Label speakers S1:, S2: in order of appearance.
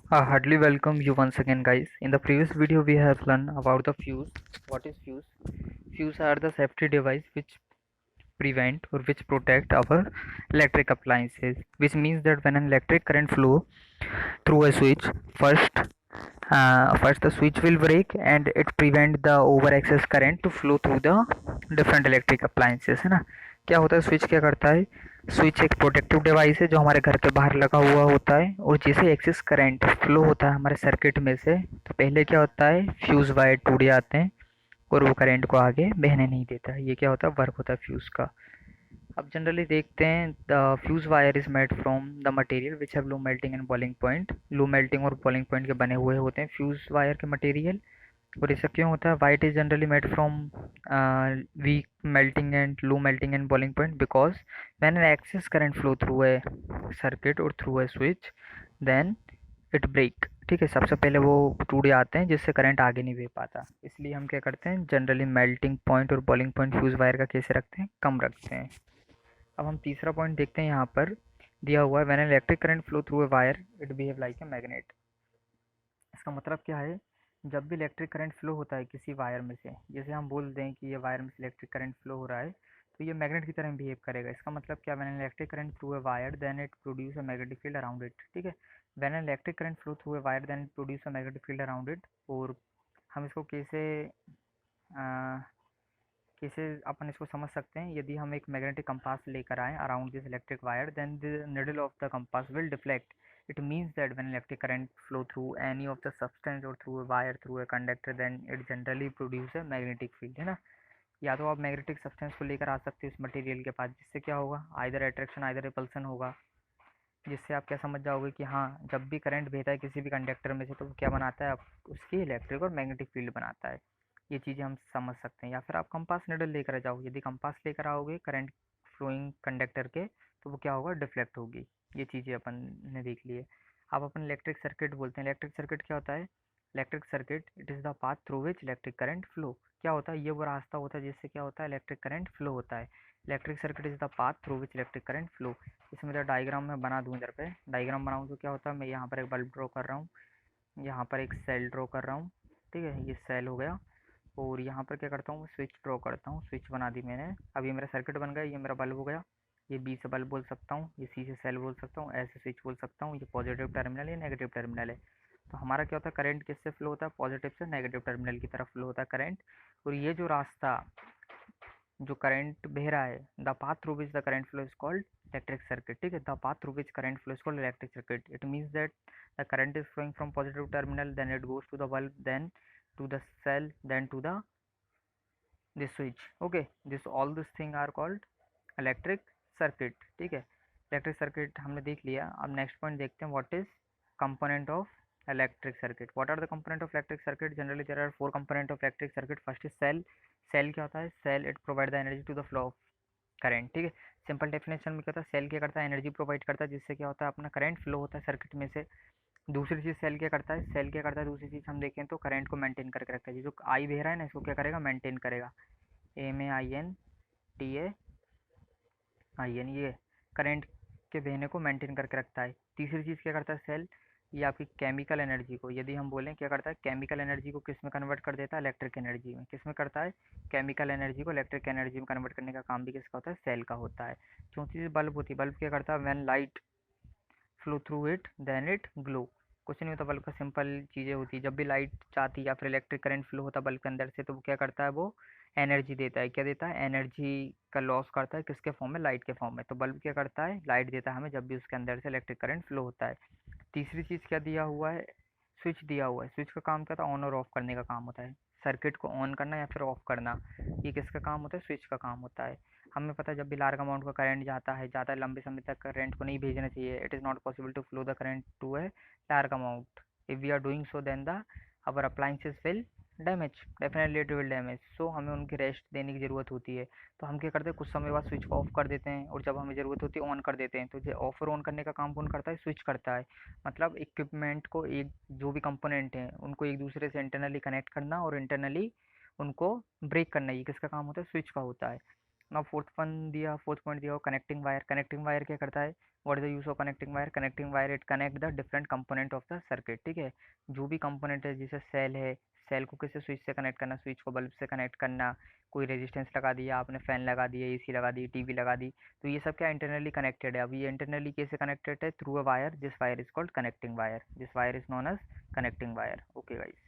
S1: Heartily welcome you once again, guys. In the previous video, we have learned about the fuse. What is fuse? Fuse are the safety device which prevent or which protect our electric appliances. Which means that when an electric current flow through a switch, first, first the switch will break and it prevent the over excess current to flow through the different electric appliances, है ना। क्या होता है, switch क्या करता है? Switch एक protective device है जो हमारे घर के बाहर लगा हुआ होता है, और जैसे एक्सेस करंट फ्लो होता है हमारे सर्किट में से, तो पहले क्या होता है, फ्यूज वायर टूट जाते हैं और वो करंट को आगे बहने नहीं देता है। ये क्या होता है, वर्क होता है फ्यूज का। अब जनरली देखते हैं, the fuse wire is made from the material which have low melting and boiling point. Low melting और बॉइलिंग पॉइंट के बने हुए होते हैं फ्यूज वायर के मटेरियल। और ऐसा क्यों होता है? White is generally made from weak melting and low melting and boiling point because when an excess current flow through a circuit और through a switch, then it break. ठीक है, सबसे पहले वो टूट जाते हैं जिससे करंट आगे नहीं बह पाता। इसलिए हम क्या करते हैं, जनरली मेल्टिंग पॉइंट और बॉइलिंग पॉइंट फ्यूज वायर का कैसे रखते हैं, कम रखते हैं। अब हम तीसरा पॉइंट देखते हैं, यहाँ पर दिया हुआ है when electric current flow through a wire it behave like a magnet. इसका मतलब क्या है? जब भी इलेक्ट्रिक करंट फ्लो होता है किसी वायर में से, जैसे हम बोल दें कि ये वायर में से इलेक्ट्रिक करंट फ्लो हो रहा है, तो ये मैग्नेट की तरह बिहेव करेगा। इसका मतलब क्या? When electric current through a wire then it produce a magnetic field around it. ठीक है, when electric current flow through a wire then it produce a magnetic field around it. और हम इसको कैसे कैसे अपन इसको समझ सकते हैं? यदि हम एक मैग्नेटिक कंपास लेकर आए around this electric wire, then the needle of the compass will deflect. It means that when electric current flow through any of the substance और through a wire through a conductor, then it generally produce a magnetic field, है ना। या तो आप magnetic substance को लेकर आ सकते हो इस मटेरियल के पास, जिससे क्या होगा, आइदर अट्रैक्शन आइदर रिपल्सन होगा। जिससे आप क्या समझ जाओगे कि हाँ, जब भी करंट बहता है किसी भी कंडक्टर में से, तो वो क्या बनाता है, आप उसकी इलेक्ट्रिक और मैग्नेटिक फील्ड बनाता है। ये चीज़ें हम समझ सकते हैं। या फिर आप कंपास निडल लेकर जाओ, यदि कंपास लेकर आओगे करंट फ्लोइंग कंडक्टर के, तो वो क्या होगा, डिफ्लेक्ट होगी। ये चीज़ें अपन ने देख ली है। अब अपन इलेक्ट्रिक सर्किट बोलते हैं। इलेक्ट्रिक सर्किट क्या होता है? Electric circuit it is the path through which electric current flow. क्या होता है? ये वो रास्ता होता है जिससे क्या होता है, इलेक्ट्रिक करंट फ्लो होता है। Electric circuit is the path through which electric current flow. इसमें तो डायग्राम मैं बना दूँ, इधर पे डायग्राम बनाऊँ तो क्या होता है, मैं यहाँ पर एक बल्ब ड्रॉ कर रहा हूँ, यहाँ पर एक सेल ड्रॉ कर रहा हूँ। ठीक है, ये सेल हो गया। और यहाँ पर क्या करता हूँ, स्विच ड्रॉ करता हूँ, स्विच बना दी मैंने। अब ये मेरा सर्किट बन गया, ये मेरा बल्ब हो गया। ये बी से बल्ब बोल सकता हूँ, ये सी से सेल बोल सकता हूँ, ऐसे स्विच बोल सकता हूँ। ये पॉजिटिव टर्मिनल, ये नेगेटिव टर्मिनल है। तो हमारा क्या होता है, करंट किससे फ्लो होता है, पॉजिटिव से नेगेटिव टर्मिनल की तरफ फ्लो होता है करंट। और ये जो रास्ता, जो करंट बह रहा है, the path through which the current flow is called electric circuit. ठीक है, the path through which current flow is called electric circuit. It means that the current is flowing from positive terminal, then it goes to the bulb, then to the cell, then to the this switch. Okay, this all this thing are called electric circuit. ठीक है, electric circuit हमने देख लिया। अब next point देखते हैं, what is component of electric circuit. What are the component of electric circuit? Generally there are four component of electric circuit. First is cell. Cell क्या होता है? Cell it provide the energy to the flow of current. ठीक है, simple definition में क्या होता है, cell क्या करता है, एनर्जी प्रोवाइड करता है, जिससे क्या होता है, अपना करंट फ्लो होता है सर्किट में से। दूसरी चीज़ सेल क्या करता है, सेल क्या करता है, दूसरी चीज़ हम देखें तो करंट को मेंटेन करके रखता है। ये जो आई बह रहा है ना, इसको क्या करेगा, मेंटेन करेगा। MAINTAIN, ये करंट के बहने को मेंटेन करके रखता है। तीसरी चीज़ क्या करता है सेल, ये आपकी केमिकल एनर्जी को, यदि हम बोलें, क्या करता है, केमिकल एनर्जी को किस में कन्वर्ट कर देता है, इलेक्ट्रिक एनर्जी में। किस में करता है, केमिकल एनर्जी को इलेक्ट्रिक एनर्जी में कन्वर्ट करने का काम भी किसका होता है, सेल का होता है। चौथी चीज़ बल्ब होती है। बल्ब क्या करता है, when light flow through it then it glow. कुछ नहीं होता, बल्ब का सिंपल चीज़ें होती है। जब भी लाइट चाहती है या फिर इलेक्ट्रिक करंट फ्लो होता है बल्ब के अंदर से, तो वो क्या करता है, वो एनर्जी देता है। क्या देता है, एनर्जी का लॉस करता है, किसके फॉर्म में, लाइट के फॉर्म में। तो बल्ब क्या करता है, लाइट देता है हमें जब भी उसके अंदर से इलेक्ट्रिक करंट फ्लो होता है। तीसरी चीज़ क्या दिया हुआ है, स्विच दिया हुआ है। स्विच का काम क्या था, ऑन और ऑफ करने का काम होता है। सर्किट को ऑन करना या फिर ऑफ करना, ये किसका काम होता है, स्विच का काम होता है। हमें पता है जब भी लार्ज अमाउंट का करंट जाता है, ज़्यादा लंबे समय तक करंट को नहीं भेजना चाहिए। It is not possible to flow the current to a large amount. If we are doing so then the our appliances will damage, definitely it will damage. So हमें उनकी रेस्ट देने की ज़रूरत होती है। तो हम क्या करते हैं, कुछ समय बाद स्विच को ऑफ कर देते हैं, और जब हमें ज़रूरत होती है ऑन कर देते हैं। तो जो ऑफ और ऑन करने का काम कौन करता है, स्विच करता है। मतलब इक्विपमेंट को, एक जो भी कंपोनेंट हैं उनको एक दूसरे से इंटरनली कनेक्ट करना और इंटरनली उनको ब्रेक करना, ये किसका काम होता है, स्विच का होता है। ना फोर्थ पॉइंट दिया हो कनेक्टिंग वायर। कनेक्टिंग वायर क्या करता है, what is the use of connecting wire? Connecting wire it connect the different component of the circuit, ठीक है। जो भी कंपोनेंट है, जैसे सेल है, सेल को किसी स्विच से कनेक्ट करना, स्विच को बल्ब से कनेक्ट करना, कोई रेजिस्टेंस लगा दिया आपने, फैन लगा दिया, एसी लगा दी, टीवी लगा दी, तो ये सब क्या इंटरनली कनेक्टेड है। अब ये इंटरनली कैसे कनेक्टेड है? Through a wire, this wire is called connecting wire, this wire is known as connecting wire. Okay guys.